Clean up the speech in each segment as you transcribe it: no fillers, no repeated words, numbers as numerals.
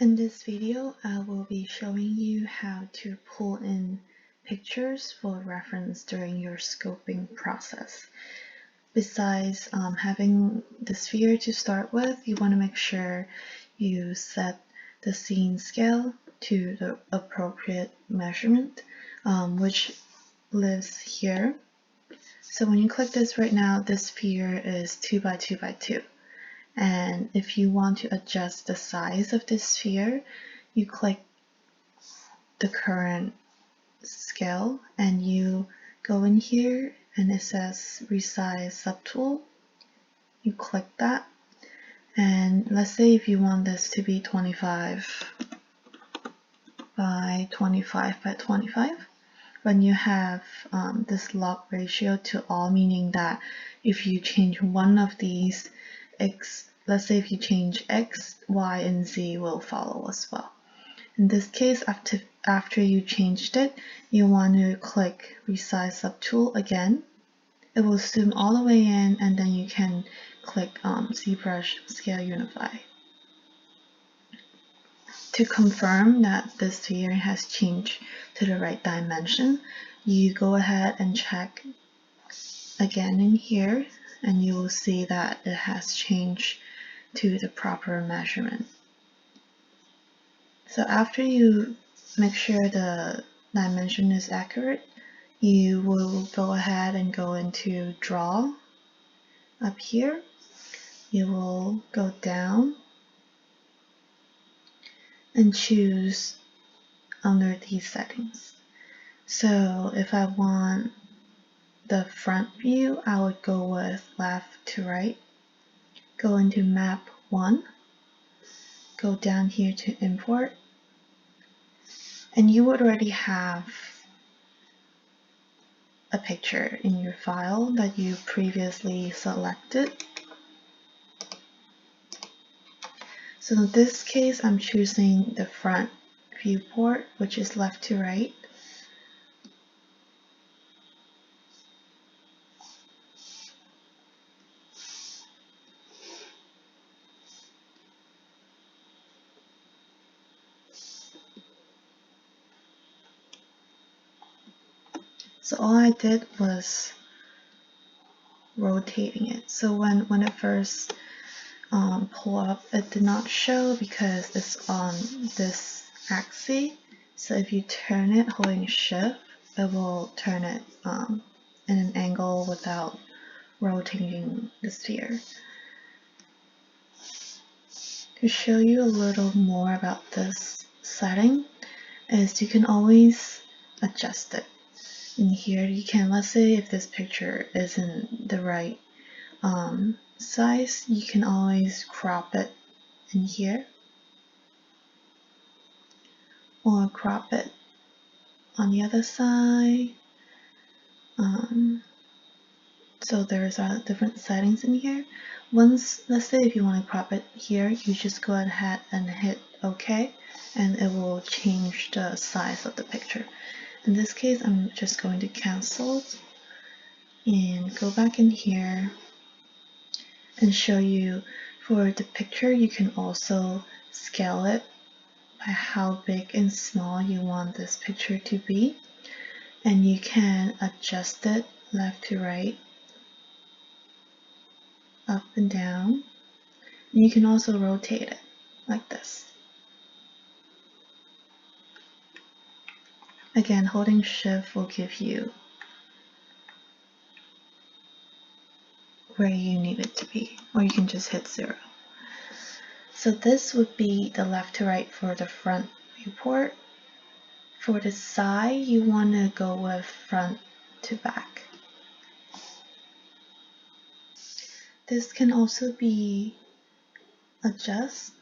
In this video, I will be showing you how to pull in pictures for reference during your scoping process. Besides having the sphere to start with, you want to make sure you set the scene scale to the appropriate measurement, which lives here. So when you click this right now, this sphere is 2 by 2 by 2. And if you want to adjust the size of this sphere, you click the current scale and you go in here and it says resize subtool. You click that, and let's say if you want this to be 25 by 25 by 25, when you have this log ratio to all, meaning that if you change one of these, let's say if you change X, Y, and Z will follow as well. In this case, after you changed it, you want to click resize subtool again. It will zoom all the way in, and then you can click ZBrush Scale Unify. To confirm that the sphere has changed to the right dimension, you go ahead and check again in here, and you will see that it has changed to the proper measurement. So after you make sure the dimension is accurate, you will go ahead and go into Draw. Up here, you will go down and choose under these settings. So if I want the front view, I would go with left to right, go into Map 1, go down here to Import, and you would already have a picture in your file that you previously selected. So in this case, I'm choosing the front viewport, which is left to right. So all I did was rotating it. So when it first pulled up, it did not show because it's on this axis. So if you turn it holding shift, it will turn it in an angle without rotating the sphere. To show you a little more about this setting is you can always adjust it. In here you can, let's say if this picture isn't the right size, you can always crop it in here or crop it on the other side. So there's different settings in here. Once, let's say if you want to crop it here, you just go ahead and hit OK, and it will change the size of the picture. In this case, I'm just going to cancel it and go back in here and show you for the picture. You can also scale it by how big and small you want this picture to be, and you can adjust it left to right, up and down. And you can also rotate it like this. Again, holding shift will give you where you need it to be, or you can just hit 0. So this would be the left to right for the front viewport. For the side, you want to go with front to back. This can also be adjusted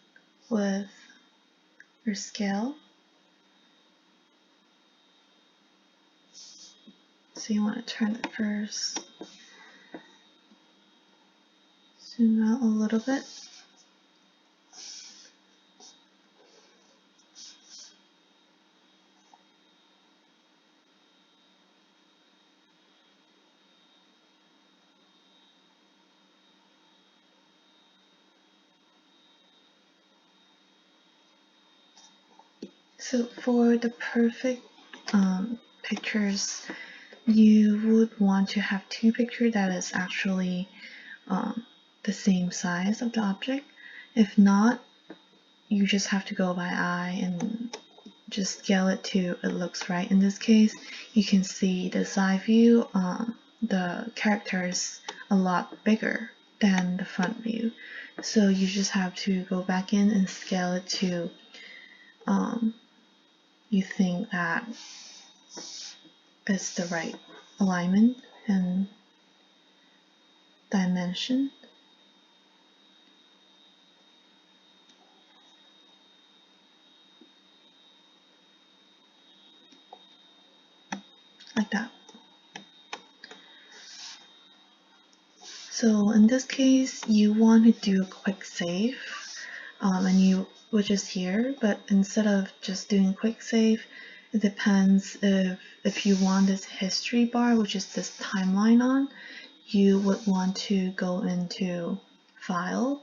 with your scale. So you want to turn it first, zoom out a little bit. So for the perfect pictures, you would want to have two pictures that is actually the same size of the object. If not, you just have to go by eye and just scale it to it looks right. In this case, you can see the side view, the character is a lot bigger than the front view. So you just have to go back in and scale it to you think that is the right alignment and dimension. Like that. So in this case, you want to do a quick save, which is here, but instead of just doing quick save, it depends if you want this history bar, which is this timeline on, you would want to go into File,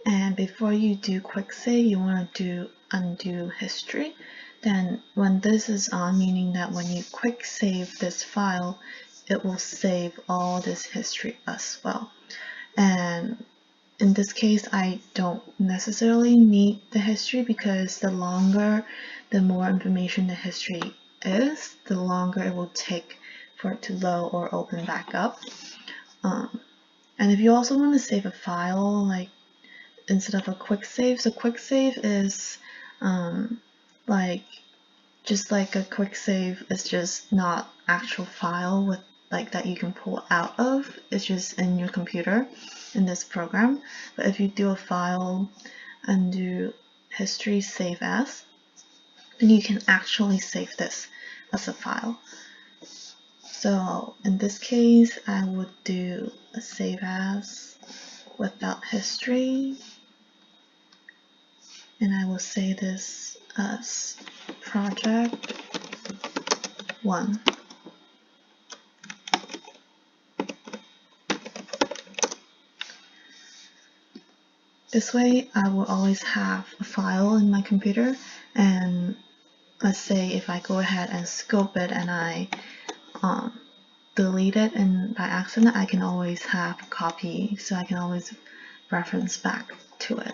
and before you do quick save, you want to do undo history. Then when this is on, meaning that when you quick save this file, it will save all this history as well. And in this case, I don't necessarily need the history because the more information the history is, the longer it will take for it to load or open back up. And if you also want to save a file, like instead of a quick save, so quick save is just like a quick save is just not actual file with like that you can pull out of. It's just in your computer in this program. But if you do a file and do history save as, then you can actually save this as a file. So in this case, I would do a save as without history, and I will say this as project 1. This way I will always have a file in my computer, and let's say if I go ahead and scope it and I delete it and by accident, I can always have a copy, so I can always reference back to it.